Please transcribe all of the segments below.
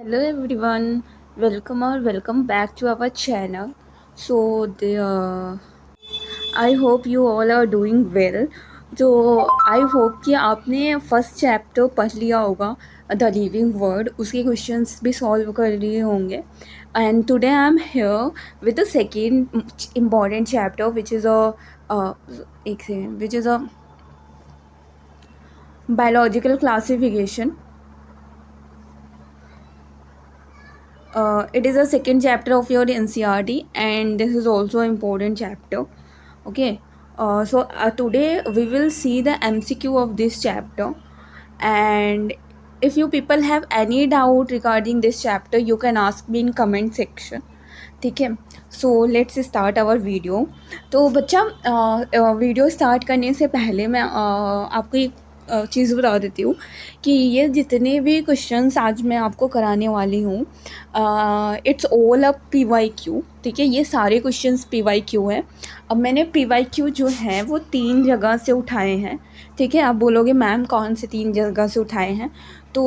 Hello everyone, welcome back to our channel. I hope you all are doing well. तो I hope कि आपने first chapter पढ़ लिया होगा, द लिविंग वर्ड, उसके क्वेश्चंस भी सॉल्व कर लिए होंगे. And today I am here with the second important chapter which is a biological classification. It is a second chapter of your NCRT and this is also an important chapter. Okay, today we will see the MCQ of this chapter, and if you people have any doubt regarding this chapter you can ask me in comment section. ठीक है, so let's start our video. तो बच्चा, video start करने से पहले मैं आपको एक चीज़ बता देती हूँ कि ये जितने भी क्वेश्चंस आज मैं आपको कराने वाली हूँ, इट्स ऑल अ PYQ. ठीक है, ये सारे क्वेश्चंस PYQ हैं. अब मैंने PYQ जो है वो 3 जगह से उठाए हैं. ठीक है, आप बोलोगे मैम कौन से 3 जगह से उठाए हैं. तो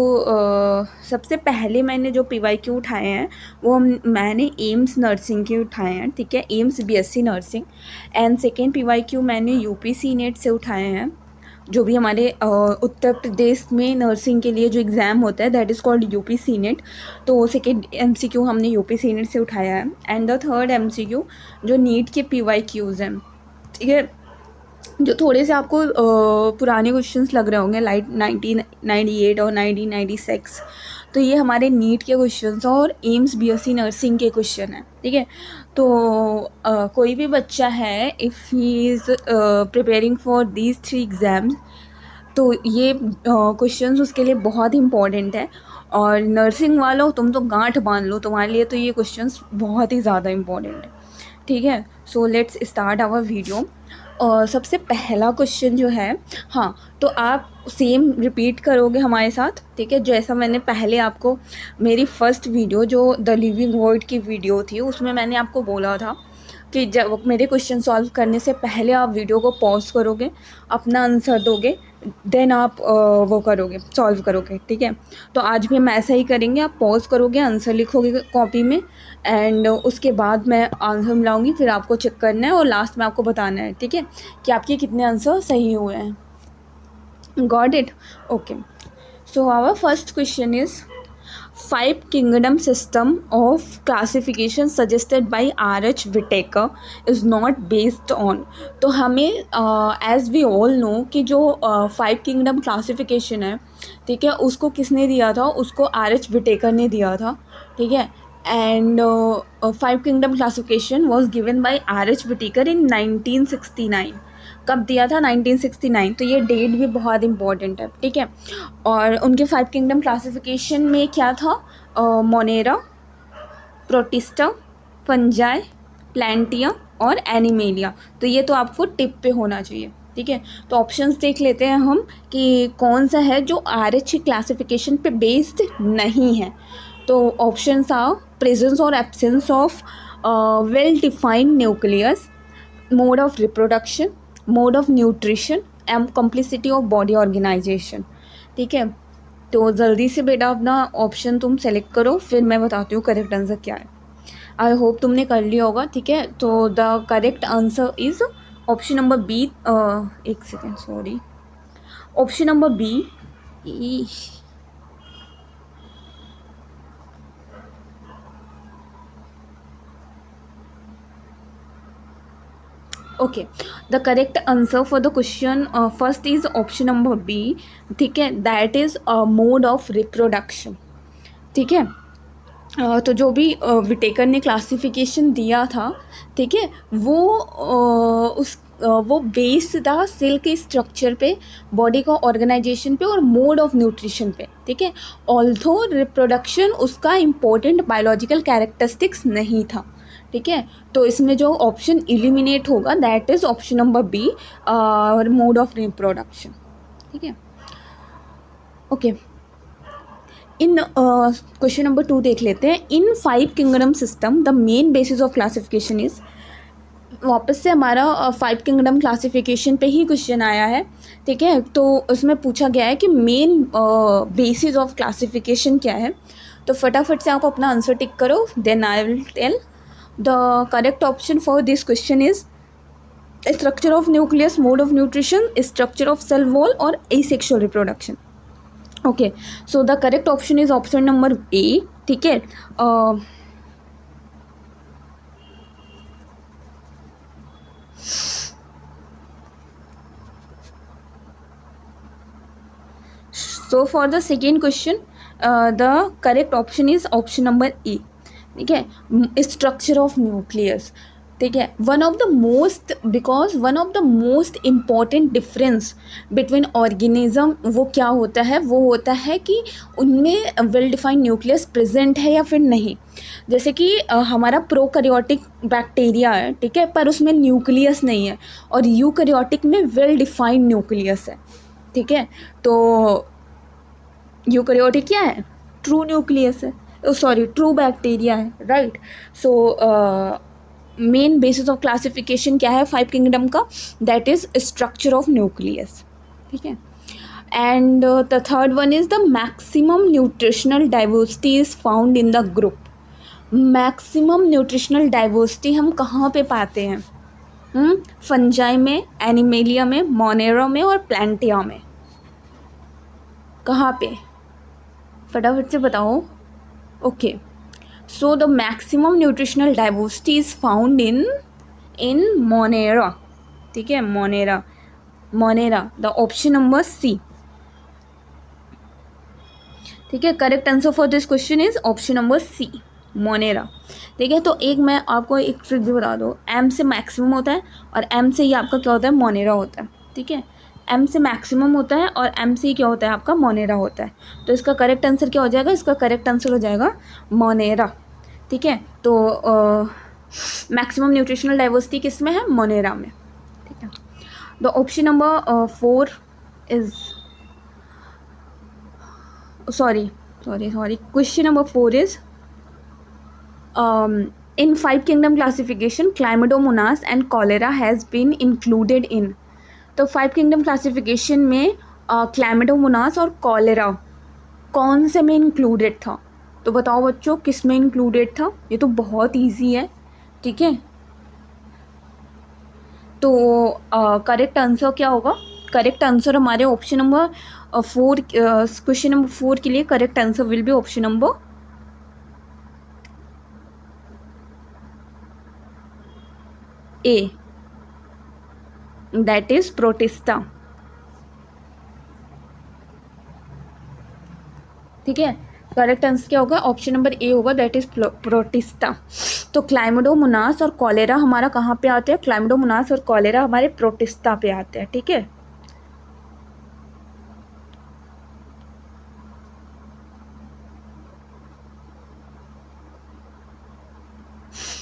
सबसे पहले मैंने जो PYQ उठाए हैं वो मैंने एम्स नर्सिंग के उठाए हैं. ठीक है, AIIMS BSc nursing. And second PYQ मैंने UPC नेट से उठाए हैं, जो भी हमारे उत्तर प्रदेश में नर्सिंग के लिए जो एग्ज़ाम होता है that is called UPC net. तो सेकेंड MCQ हमने UPC नेट से उठाया है. एंड द थर्ड MCQ जो नीट के PYQs हैं. ठीक है, जो थोड़े से आपको पुराने क्वेश्चंस लग रहे होंगे लाइक 1998 और 1996, तो ये हमारे नीट के क्वेश्चंस और एम्स BSc नर्सिंग के क्वेश्चन हैं. ठीक है, तो कोई भी बच्चा है if he is preparing for these 3 exams, तो ये क्वेश्चंस उसके लिए बहुत इंपॉर्टेंट है. और नर्सिंग वालों तुम तो गांठ बांध लो, तुम्हारे लिए तो ये क्वेश्चंस बहुत ही ज़्यादा इंपॉर्टेंट है. ठीक है, so let's start our video. सबसे पहला क्वेश्चन जो है, हाँ, तो आप सेम रिपीट करोगे हमारे साथ. ठीक है, जैसा मैंने पहले आपको मेरी फर्स्ट वीडियो जो द लिविंग वर्ड की वीडियो थी उसमें मैंने आपको बोला था कि जब मेरे क्वेश्चन सॉल्व करने से पहले आप वीडियो को पॉज करोगे, अपना आंसर दोगे, देन आप वो करोगे, सॉल्व करोगे. ठीक है, तो आज भी हम ऐसा ही करेंगे. आप पॉज करोगे, आंसर लिखोगे कॉपी में, एंड उसके बाद मैं आंसर मिलाऊंगी, फिर आपको चेक करना है और लास्ट में आपको बताना है. ठीक है, कि आपके कितने आंसर सही हुए हैं. Got it? Okay, so our first question is 5 kingdom system of classification suggested by R.H. Whittaker is not based on. तो हमें as we all know कि जो 5 kingdom classification है, ठीक है, उसको किसने दिया था? उसको R.H. Whittaker ने दिया था. ठीक है, and 5 kingdom classification was given by R.H. Whittaker in 1969. कब दिया था? 1969. तो ये डेट भी बहुत इंपॉर्टेंट है. ठीक है, और उनके 5 किंगडम क्लासिफिकेशन में क्या था? मोनेरा, प्रोटिस्टा, फंजाई, प्लांटिया और एनिमेलिया. तो ये तो आपको टिप पे होना चाहिए. ठीक है, तो ऑप्शंस देख लेते हैं हम कि कौन सा है जो RH क्लासिफिकेशन पे बेस्ड नहीं है. तो ऑप्शंस आर प्रेजेंस और absence of well defined nucleus, mode of reproduction, mode of nutrition and complexity of body organization. ठीक है, तो जल्दी से बेटा अपना ऑप्शन तुम सेलेक्ट करो, फिर मैं बताती हूँ करेक्ट आंसर क्या है. आई होप तुमने कर लिया होगा. ठीक है, तो the correct answer is option number B. एक second, sorry, option number B. Okay, the correct answer for the question first is option number B. ठीक है, that is mode of reproduction. ठीक है, तो जो भी विटेकर ने क्लासिफिकेशन दिया था, ठीक है, वो बेस्ड था सेल के स्ट्रक्चर पे, बॉडी का ऑर्गेनाइजेशन पे और मोड ऑफ न्यूट्रिशन पे. ठीक है, ऑल्थो रिप्रोडक्शन उसका इम्पोर्टेंट बायोलॉजिकल कैरेक्टरिस्टिक्स नहीं था. ठीक है, तो इसमें जो ऑप्शन एलिमिनेट होगा that is option number B, mode of reproduction. ठीक है, ओके. इन क्वेश्चन नंबर 2 देख लेते हैं. इन 5 kingdom system the main basis of classification is. वापस से हमारा 5 किंगडम क्लासिफिकेशन पे ही क्वेश्चन आया है. ठीक है, तो उसमें पूछा गया है कि मेन बेसिस ऑफ क्लासिफिकेशन क्या है. तो फटाफट से आप अपना आंसर टिक करो, then I will tell. The correct option for this question is structure of nucleus, mode of nutrition, structure of cell wall, or asexual reproduction. Okay, so the correct option is option number A. ठीक है. So for the second question, the correct option is option number E. ठीक है, structure of nucleus. ठीक है, one of the most important difference between organism वो क्या होता है, वो होता है कि उनमें वेल डिफाइंड न्यूक्लियस प्रेजेंट है या फिर नहीं. जैसे कि हमारा प्रोकैरियोटिक बैक्टीरिया है, ठीक है, पर उसमें न्यूक्लियस नहीं है, और यूकैरियोटिक में वेल डिफाइंड न्यूक्लियस है. ठीक है, तो यूकैरियोटिक क्या है, ट्रू न्यूक्लियस है, सॉरी ट्रू बैक्टीरिया है, right. So main basis of classification क्या है 5 किंगडम का, that is structure of nucleus. ठीक है, and the third one is the maximum nutritional diversity is found in the group. Maximum nutritional diversity हम कहाँ पे पाते हैं, फंजाई में, एनिमेलिया में, मोनेरा में और प्लांटिया में. कहाँ पे, फटाफट से बताओ. Okay, so the maximum nutritional diversity is found in Monera. ठीक है, Monera the option number C. ठीक है, correct answer for this question is option number C, Monera. ठीक है, तो एक मैं आपको एक ट्रिक भी बता दूँ, M से मैक्सिमम होता है और M से ही आपका क्या होता है, Monera होता है. ठीक है, M से मैक्सिमम होता है और M से ही क्या होता है, आपका Monera होता है. तो इसका करेक्ट आंसर क्या हो जाएगा, इसका करेक्ट आंसर हो जाएगा Monera. ठीक है, तो मैक्सिमम न्यूट्रिशनल डाइवर्सिटी किस में है, मोनेरा में. ठीक है, the option number 4 is sorry question number 4 is in 5 kingdom classification Chlamydomonas and Chlorella has been included in. तो 5 किंगडम क्लासिफिकेशन में क्लाइमेडोमोनास और कॉलेरा कौन से में इंक्लूडेड था. तो बताओ बच्चों, किस में इंक्लूडेड था, ये तो बहुत इजी है. ठीक है, तो करेक्ट आंसर क्या होगा, करेक्ट आंसर हमारे ऑप्शन नंबर 4, क्वेश्चन नंबर 4 के लिए correct answer will be option number A, that is protista. ठीक है, करेक्ट आंसर क्या होगा, ऑप्शन नंबर A होगा, दैट इज प्रोटिस्टा. तो क्लाइमेडोमोनास और कॉलेरा हमारा कहाँ पे आते हैं, क्लाइमेडोमोनास और कॉलेरा हमारे प्रोटिस्टा पे आते हैं. ठीक है,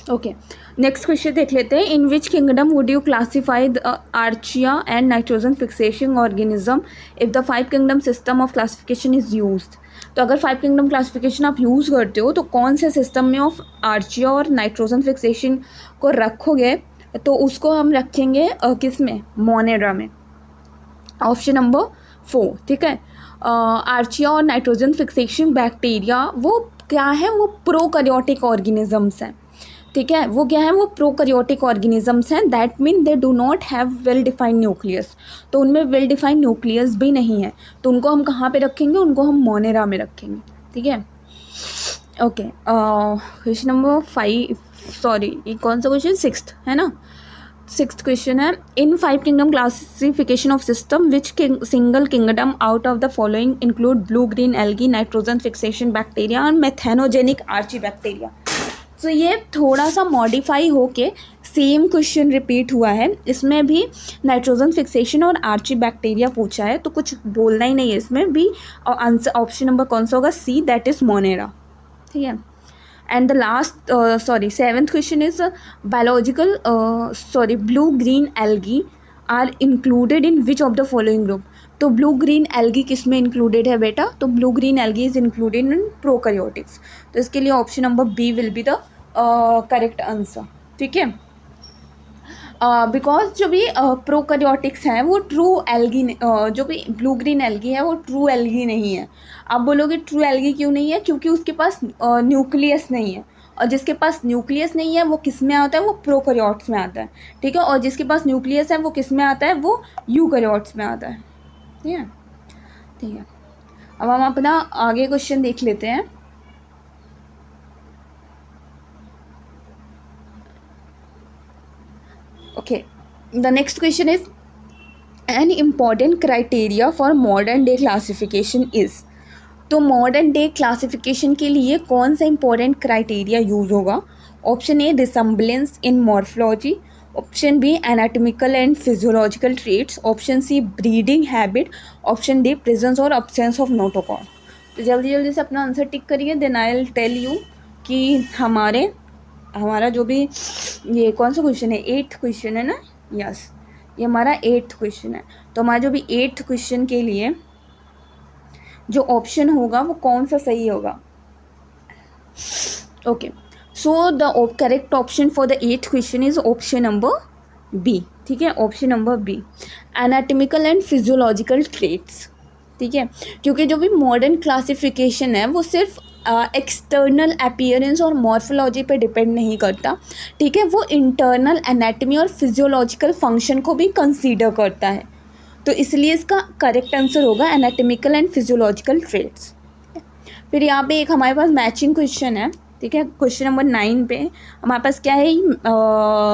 ओके, नेक्स्ट क्वेश्चन देख लेते हैं. In which kingdom would you classify the archaea and nitrogen fixation organism if the 5 kingdom system of classification is used. तो अगर 5 किंगडम क्लासिफिकेशन आप यूज़ करते हो तो कौन से सिस्टम में ऑफ आर्चिया और नाइट्रोजन फिक्सेशन को रखोगे, तो उसको हम रखेंगे किस में, मोनेरा में, ऑप्शन नंबर 4. ठीक है, आर्चिया और नाइट्रोजन फिक्सेशन बैक्टीरिया वो क्या है, वो प्रोकैरियोटिक ऑर्गेनिजम्स हैं. ठीक है, वो क्या है, वो प्रोकैरियोटिक ऑर्गेनिजम्स हैं, that mean they do not have well defined nucleus. तो उनमें वेल डिफाइंड न्यूक्लियस भी नहीं है, तो उनको हम कहाँ पे रखेंगे, उनको हम मोनेरा में रखेंगे. ठीक है, ओके, क्वेश्चन नंबर 5, सॉरी ये कौन सा क्वेश्चन, 6th है ना. 6th क्वेश्चन है, इन 5 kingdom classification of system which single kingdom out of the following include blue green algae, nitrogen fixation bacteria और मेथेनोजेनिक आर्ची बैक्टीरिया. तो ये थोड़ा सा मॉडिफाई होके सेम क्वेश्चन रिपीट हुआ है, इसमें भी नाइट्रोजन फिक्सेशन और आर्ची बैक्टीरिया पूछा है, तो कुछ बोलना ही नहीं है इसमें भी. और आंसर ऑप्शन नंबर कौन सा होगा, C, दैट इज मोनेरा. ठीक है, and the last 7th question is biological blue green algae are included in which of the following group. तो ब्लू ग्रीन एल्गी किस में इंक्लूडेड है बेटा, तो blue green algae is included in prokaryotics. तो इसके लिए option number B will be the correct answer. ठीक है, बिकॉज जो भी प्रोकैरियोटिक्स हैं वो ट्रू एल्गी, जो भी ब्लू ग्रीन एल्गी है वो ट्रू एल्गी नहीं है। आप बोलोगे ट्रू एल्गी क्यों नहीं है? क्योंकि उसके पास न्यूक्लियस नहीं है, और जिसके पास न्यूक्लियस नहीं है वो किस में आता है? वो प्रोकैरियोट्स में आता है, ठीक है। और जिसके पास न्यूक्लियस है वो किस में आता है? वो यूकैरियोट्स में आता है, ठीक है। ठीक है, अब हम अपना आगे क्वेश्चन देख लेते हैं। Okay, the next question is, an important criteria for modern day classification is। तो मॉडर्न डे क्लासिफिकेशन के लिए कौन सा इंपॉर्टेंट क्राइटेरिया यूज होगा? Option A resemblance in morphology, option B anatomical and physiological traits, option C breeding habit, option D presence और absence of नोटोकॉन। तो जल्दी जल्दी से अपना आंसर टिक करिए, then I will tell you कि हमारा जो भी ये कौन सा क्वेश्चन है, 8th क्वेश्चन है ना? यस, ये हमारा 8th क्वेश्चन है। तो हमारा जो भी 8th क्वेश्चन के लिए जो ऑप्शन होगा वो कौन सा सही होगा? Okay, so the correct option for the 8th question is option number B, ठीक है, option number B, anatomical and physiological traits, ठीक है। क्योंकि जो भी मॉडर्न क्लासिफिकेशन है वो सिर्फ एक्सटर्नल अपीयरेंस और मॉर्फोलॉजी पे डिपेंड नहीं करता, ठीक है, वो इंटरनल एनाटमी और फिजियोलॉजिकल फंक्शन को भी कंसीडर करता है। तो इसलिए इसका करेक्ट आंसर होगा एनाटॉमिकल एंड फिजियोलॉजिकल ट्रेट्स। फिर यहाँ पे एक हमारे पास मैचिंग क्वेश्चन है, ठीक है, क्वेश्चन नंबर 9 पे हमारे पास क्या है?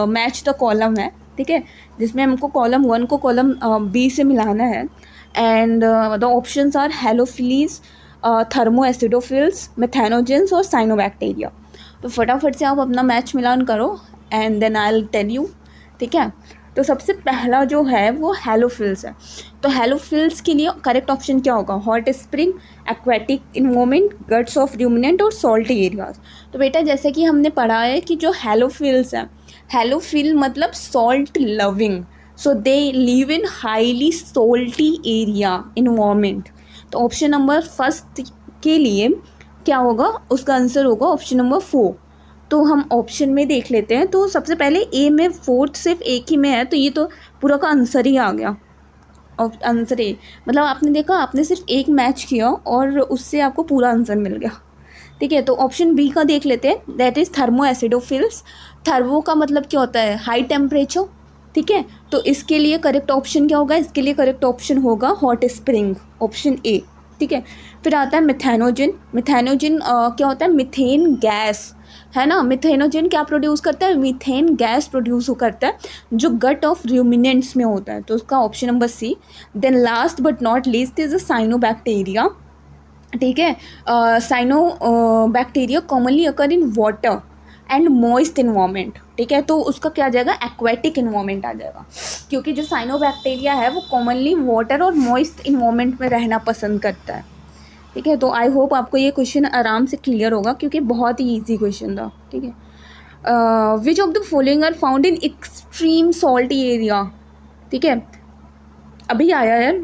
मैच द कॉलम है, ठीक है, जिसमें हमको कॉलम 1 को कॉलम बी से मिलाना है। And the options are halophiles, thermoacidophiles, methanogens और साइनोबैक्टीरिया। तो फटाफट से आप अपना मैच मिलान करो and then I will tell you, ठीक है। तो सबसे पहला जो है वो हेलोफिल्स है। तो हेलोफिल्स के लिए करेक्ट ऑप्शन क्या होगा? Hot spring, aquatic environment, guts of ruminant और सॉल्टी एरियाज। तो बेटा जैसे कि हमने पढ़ा है कि जो हेलोफिल्स हैं, हेलोफिल मतलब salt loving, so they live in highly salty area environment. तो ऑप्शन नंबर फर्स्ट के लिए क्या होगा? उसका आंसर होगा ऑप्शन नंबर 4। तो हम ऑप्शन में देख लेते हैं। तो सबसे पहले ए में 4th सिर्फ एक ही में है, तो ये तो पूरा का आंसर ही आ गया, आंसर ए। मतलब आपने देखा, आपने सिर्फ एक मैच किया और उससे आपको पूरा आंसर मिल गया, ठीक है। तो ऑप्शन बी का देख लेते हैं, that is thermo acidophils. Thermo का मतलब क्या होता है? हाई टेम्परेचर, ठीक है। तो इसके लिए करेक्ट ऑप्शन क्या होगा? इसके लिए करेक्ट ऑप्शन होगा हॉट स्प्रिंग, ऑप्शन ए, ठीक है। फिर आता है मिथेनोजन। मिथेनोजन क्या होता है? मिथेन गैस, है ना। मिथेनोजन क्या प्रोड्यूस करता है? मीथेन गैस प्रोड्यूस करता है जो गट ऑफ रूमिनेंट्स में होता है। तो उसका option number C. Then last but not least is a cyanobacteria, ठीक है। Cyanobacteria commonly occur in water and moist environment, ठीक है। तो उसका क्या आ जाएगा? एक्वेटिक इन्वायरमेंट आ जाएगा, क्योंकि जो साइनो बैक्टीरिया है वो कॉमनली वाटर और मॉइस्ट इन्वायरमेंट में रहना पसंद करता है, ठीक है। तो आई होप आपको ये क्वेश्चन आराम से क्लियर होगा, क्योंकि बहुत ही ईजी क्वेश्चन था, ठीक है। Which of the following are found in extreme salty area, ठीक है। अभी आया है,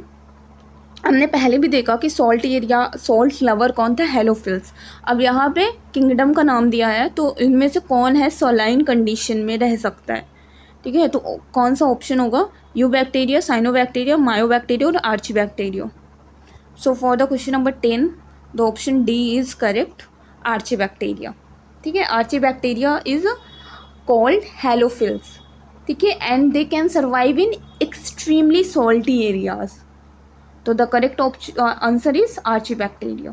हमने पहले भी देखा कि सॉल्ट एरिया, सॉल्ट लवर कौन था? हेलोफिल्स। अब यहाँ पे किंगडम का नाम दिया है, तो इनमें से कौन है सॉलाइन कंडीशन में रह सकता है, ठीक है। तो कौन सा ऑप्शन होगा? यू बैक्टीरिया, साइनोबैक्टीरिया, मायोबैक्टीरिया और archaebacteria. So for the question number 10 the option D is correct, archaebacteria, ठीक है। आर्चीबैक्टीरिया इज कॉल्ड हेलोफिल्स, ठीक है, and they can survive in extremely salty areas. तो the correct answer is Archibacteria.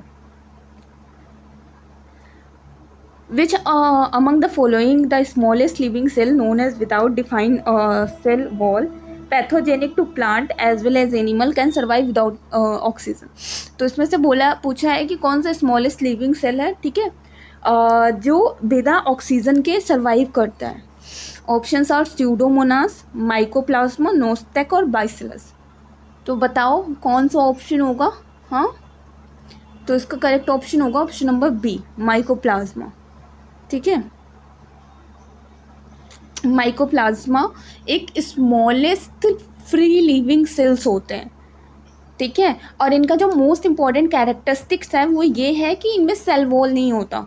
Which among the following the smallest living cell known as without defined cell wall, pathogenic to plant as well as animal, can survive without oxygen? तो इसमें से पूछा है कि कौन सा smallest living cell है, ठीक है, जो बिना ऑक्सीजन के सर्वाइव करता है। ऑप्शंस आर स्यूडोमोनास, माइकोप्लाज्मा, नोस्टेक और बाइसिलस। तो बताओ कौन सा ऑप्शन होगा? हाँ, तो इसका करेक्ट ऑप्शन होगा ऑप्शन नंबर बी, माइकोप्लाज्मा, ठीक है। माइकोप्लाज्मा एक स्मॉलेस्ट फ्री लिविंग सेल्स होते हैं, ठीक है। और इनका जो मोस्ट इम्पॉर्टेंट कैरेक्टरिस्टिक्स है वो ये है कि इनमें सेल वॉल नहीं होता,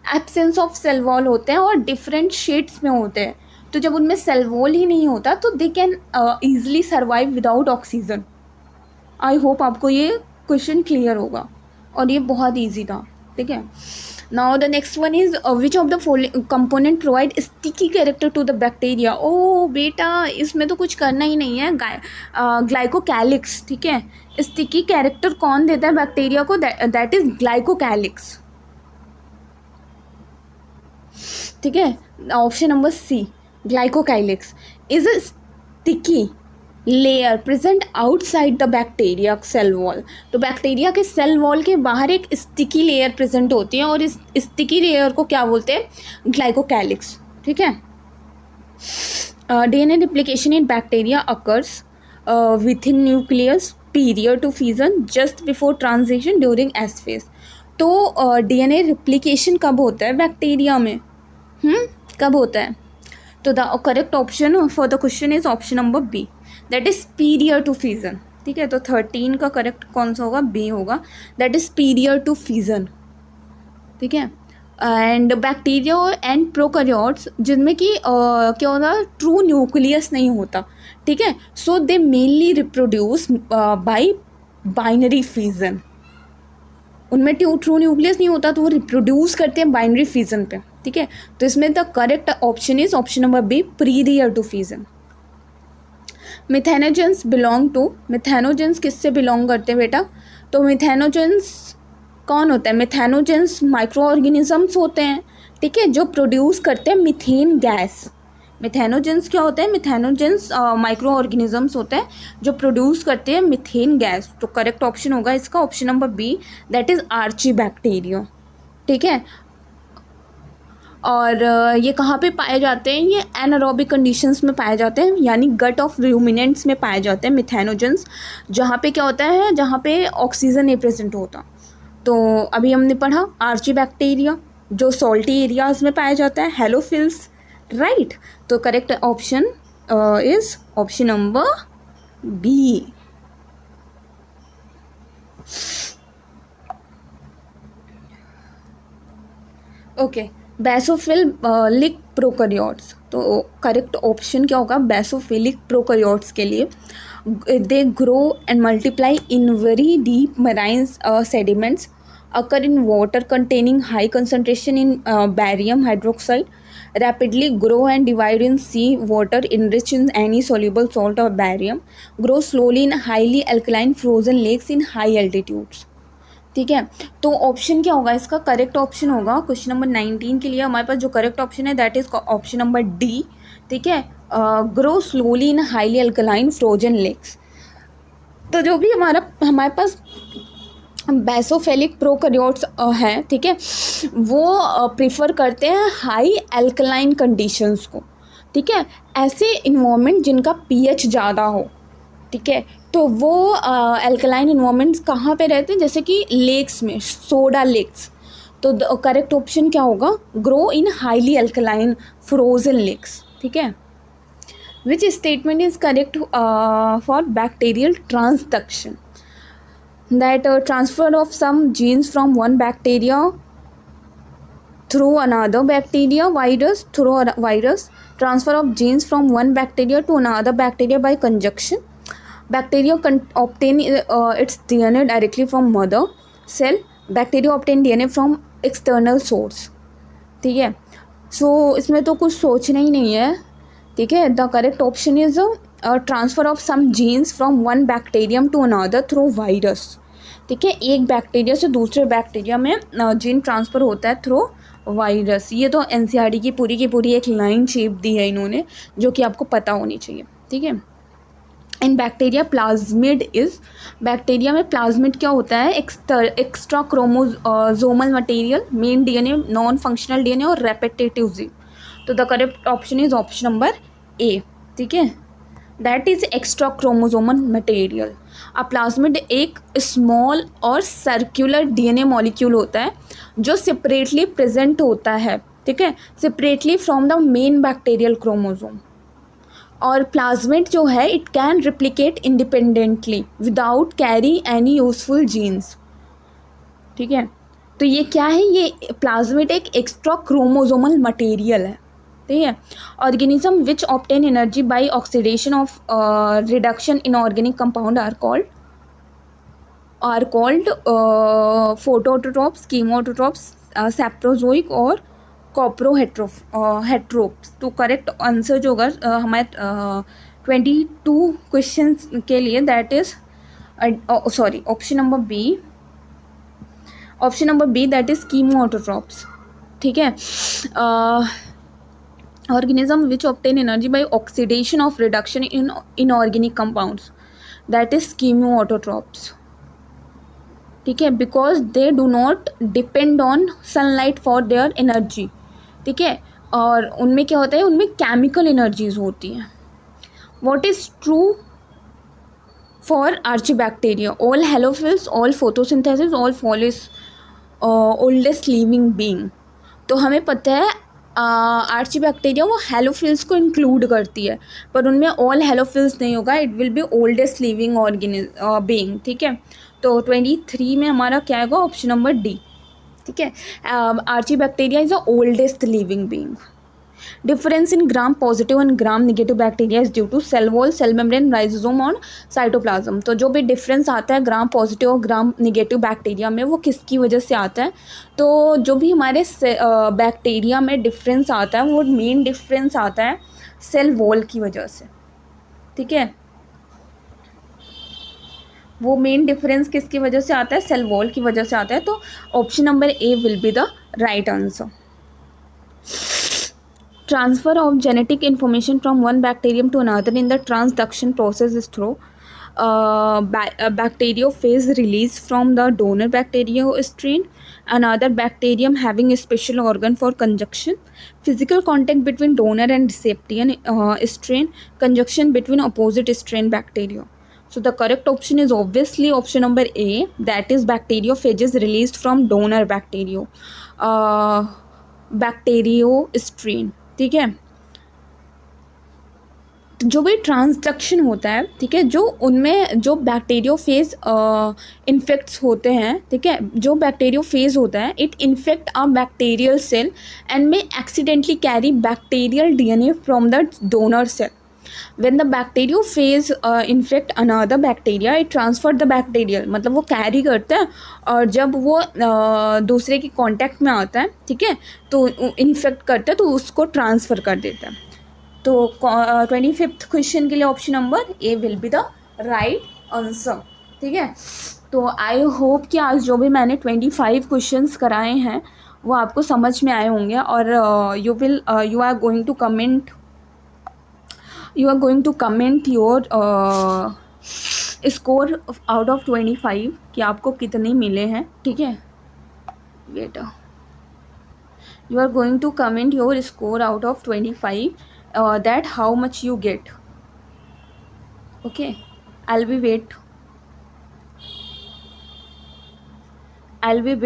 एब्सेंस ऑफ सेल वॉल होते हैं और डिफरेंट शेड्स में होते हैं। तो जब उनमें सेल वॉल ही नहीं होता तो they can easily survive without oxygen. I hope आपको ये क्वेश्चन क्लियर होगा और ये बहुत ईजी था, ठीक है। Now the next one is which of the following component provide sticky character to the bacteria. ओ बेटा, इसमें तो कुछ करना ही नहीं है, ग्लाइकोकैलिक्स, ठीक है। स्टिकी कैरेक्टर कौन देता है बैक्टीरिया को? दैट इज ग्लाइकोकैलिक्स, ठीक है। Option number C, glycocalyx is a sticky layer present outside the bacteria cell wall. तो बैक्टीरिया के सेल वॉल के बाहर एक स्टिकी लेयर प्रेजेंट होती है और इस स्टिकी लेयर को क्या बोलते हैं? ग्लाइकोकैलिक्स, ठीक है। DNA replication in bacteria occurs within nucleus period to fission just before transition during S phase. तो डीएनए रिप्लिकेशन कब होता है बैक्टीरिया में? कब होता है? तो the correct option for the question is option number B, that is period to fission, ठीक है। तो 13 का करेक्ट कौन सा होगा? बी होगा, that is period to fission, ठीक है। एंड बैक्टीरिया एंड प्रोकैरियोट्स जिनमें कि क्या होता है? ट्रू न्यूक्लियस नहीं होता, ठीक है। So they mainly reproduce by binary fission. उनमें ट्रू न्यूक्लियस नहीं होता तो वो रिप्रोड्यूस करते हैं बाइनरी फिजन पे, ठीक है। तो इसमें the correct option is option number B, prior to fission. Methanogens belong to, methanogens किससे बिलोंग करते हैं बेटा? तो मिथेनोजेंस कौन होता है? मिथेनोजेंस माइक्रो ऑर्गेनिजम्स होते हैं, ठीक है, जो प्रोड्यूस करते हैं मीथेन गैस। मिथेनोजेंस क्या होते हैं? मिथेनोजेंस माइक्रो ऑर्गेनिजम्स होते हैं जो प्रोड्यूस करते हैं मीथेन गैस। तो करेक्ट ऑप्शन होगा इसका option number B, that is archaebacteria, ठीक है। और ये कहाँ पे पाए जाते हैं? ये एनारोबिक कंडीशंस में पाए जाते हैं, यानी गट ऑफ रूमिनेंट्स में पाए जाते हैं मिथेनोजेंस, जहाँ पे क्या होता है? जहाँ पे ऑक्सीजन नहीं प्रेजेंट होता। तो अभी हमने पढ़ा आर्चीबैक्टीरिया जो सॉल्टी एरियाज में पाया जाता है, हेलोफिल्स, राइट। तो correct option is option number B. Okay, basophilic prokaryotes. तो करेक्ट ऑप्शन क्या होगा बेसोफिलिक प्रोकैरियोट्स के लिए? They grow and multiply in very deep marine sediments, occur in water containing high concentration in barium hydroxide, rapidly grow and divide in sea water enriched in any soluble salt or barium, grow slowly in highly alkaline frozen lakes in high altitudes, ठीक है। तो option क्या होगा इसका? Correct option होगा question number 19 के लिए हमारे पास जो करेक्ट ऑप्शन है that is option number D, ठीक है। Grow slowly in highly alkaline frozen lakes. तो जो भी हमारे पास बेसोफिलिक प्रोकैरियोट्स हैं, ठीक है, वो प्रेफर करते हैं हाई अल्कलाइन कंडीशंस को, ठीक है। ऐसे इन्वायरमेंट जिनका पीएच ज़्यादा हो, ठीक है, तो वो अल्कलाइन इन्वायरमेंट्स कहाँ पे रहते हैं? जैसे कि लेक्स में, सोडा लेक्स। तो करेक्ट ऑप्शन क्या होगा? Grow in highly alkaline frozen lakes, ठीक है। Which statement is correct for bacterial transduction? That transfer of some genes from one bacteria through another bacteria virus, transfer of genes from one bacteria to another bacteria by conjunction. Bacteria obtain its DNA directly from mother cell. Bacteria obtain DNA from external source, ठीक है। सो इसमें तो कुछ सोचना ही नहीं है, ठीक है। The correct option is transfer of some genes from one bacterium to another through virus, ठीक है। एक बैक्टीरिया से दूसरे बैक्टीरिया में जीन ट्रांसफ़र होता है थ्रू वायरस। ये तो एनसीईआरटी की पूरी एक लाइन शेप दी है इन्होंने, जो कि आपको पता होनी चाहिए, ठीक है। इन बैक्टीरिया प्लाज्मिड इज, बैक्टीरिया में प्लाज्मिड क्या होता है? Extra chromosomal material, main DNA, non functional DNA और रेपिटेटिव जीन। तो the correct option is option number A, ठीक है, that is extra chromosomal material. अब प्लाज्मिड एक स्मॉल और सर्कुलर डीएनए मॉलिक्यूल होता है जो सेपरेटली प्रेजेंट होता है, ठीक है, separately from the main bacterial chromosome. और प्लाज्मिड जो है it can replicate independently without carry any useful genes, ठीक है। तो ये क्या है? ये प्लाज्मिड एक एक्स्ट्रा क्रोमोसोमल मटेरियल है, ठीक है. Organism which obtain energy by oxidation of reduction in organic compound are called phototrophs, chemotrophs, saprozoic और कॉप्रोहेट्रोप्स. तो करेक्ट आंसर जो होगा हमारे 22 क्वेश्चन के लिए, that is sorry option number B that is chemoautotrophs. ठीक है. Organism which obtain energy by oxidation of reduction in inorganic compounds, that is chemoautotrophs. ठीक है. Because they do not depend on sunlight for their energy. ठीक है. और उनमें क्या होता है, उनमें केमिकल एनर्जीज होती हैं. What is true for archaebacteria? All halophiles, all photosynthesis, all follies, oldest living being. तो हमें पता है आर्चीबैक्टीरिया वो हेलोफिल्स को इंक्लूड करती है, पर उनमें ऑल हेलोफिल्स नहीं होगा. It will be oldest living being. ठीक है. तो 23 में हमारा क्या होगा? Option number D. ठीक है. Archaebacteria is the oldest living being. Difference in gram positive and gram negative bacteria is due to cell wall, cell membrane, rhizome और cytoplasm. तो जो भी डिफरेंस आता है ग्राम पॉजिटिव और ग्राम निगेटिव बैक्टीरिया में, वो किसकी वजह से आता है? तो जो भी हमारे बैक्टीरिया में डिफरेंस आता है, वो मेन डिफरेंस आता है सेल वॉल की वजह से. ठीक है. वो मेन डिफरेंस किसकी वजह से आता है? सेल वॉल की वजह से आता है. तो option number A will be the right answer. Transfer of genetic information from one bacterium to another in the transduction process is through bacteriophage release from the donor bacteria strain, another bacterium having a special organ for conjunction, physical contact between donor and recipient strain, conjunction between opposite strain bacteria. So the correct option is obviously option number A, that is bacteriophages released from donor bacterio strain. ठीक है. जो भी transduction होता है, ठीक है, जो उनमें जो बैक्टीरियोफेज इन्फेक्ट्स होते हैं, ठीक है, जो बैक्टीरियोफेज होता है, it infect a bacterial cell and may accidentally carry bacterial DNA from the donor cell. When the bacteriophage infect another bacteria, it transfer the bacterial, मतलब वो कैरी करता है, और जब वो दूसरे के कांटेक्ट में आता है, ठीक है, तो इन्फेक्ट करता है, तो उसको ट्रांसफ़र कर देता है. तो 25th क्वेश्चन के लिए option number A will be the right answer. ठीक है. तो आई होप कि आज जो भी मैंने 25 क्वेश्चंस कराए हैं वो आपको समझ में आए होंगे, और you are going to comment your score out of 25 कि आपको कितने मिले हैं. ठीक है. Wait, you are going to comment your score out of 25, that how much you get. Okay. I'll be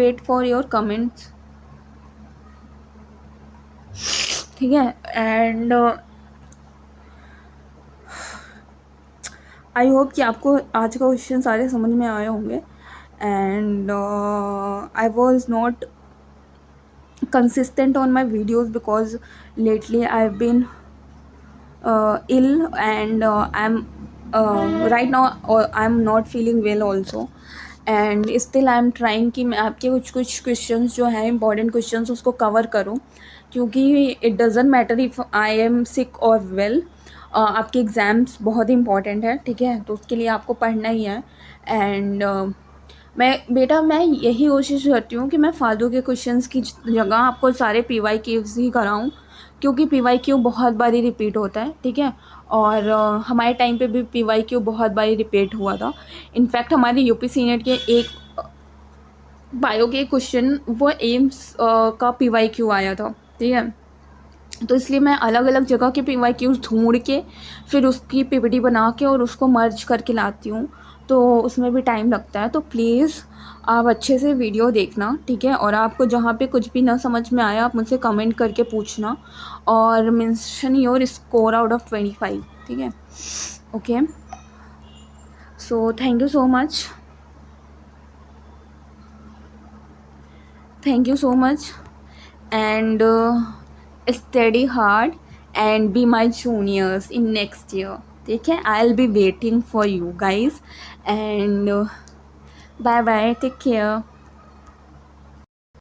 wait for your comments. ठीक है. And I hope कि आपको आज का क्वेश्चन सारे समझ में आए होंगे. And I was not consistent on my videos because lately I've been ill, and I'm right now I'm not feeling well also, and still I'm trying कि मैं आपके कुछ क्वेश्चंस जो हैं इंपॉर्टेंट क्वेश्चंस उसको कवर करूं, क्योंकि it doesn't matter if I am sick और वेल. आपके एग्ज़ाम्स बहुत इंपॉर्टेंट है. ठीक है. तो उसके लिए आपको पढ़ना ही है. एंड मैं यही कोशिश करती हूँ कि मैं फालतू के क्वेश्चंस की जगह आपको सारे PYQs ही कराऊँ, क्योंकि PYQ बहुत बारी रिपीट होता है. ठीक है. और हमारे टाइम पे भी PYQ बहुत बारी रिपीट हुआ था. इनफैक्ट हमारे UPSC नेट के एक बायो के क्वेश्चन वो एम्स का PYQ आया था. ठीक है. तो इसलिए मैं अलग अलग जगह के PYQs ढूंढ के फिर उसकी PPT बना के और उसको मर्ज करके लाती हूँ, तो उसमें भी टाइम लगता है. तो प्लीज़ आप अच्छे से वीडियो देखना. ठीक है. और आपको जहाँ पे कुछ भी ना समझ में आया आप मुझसे कमेंट करके पूछना, और mention your score out of 25. ठीक है. Okay. So thank you so much. And study hard and be my juniors in next year. ठीक है, I'll be waiting for you guys, and bye bye, take care.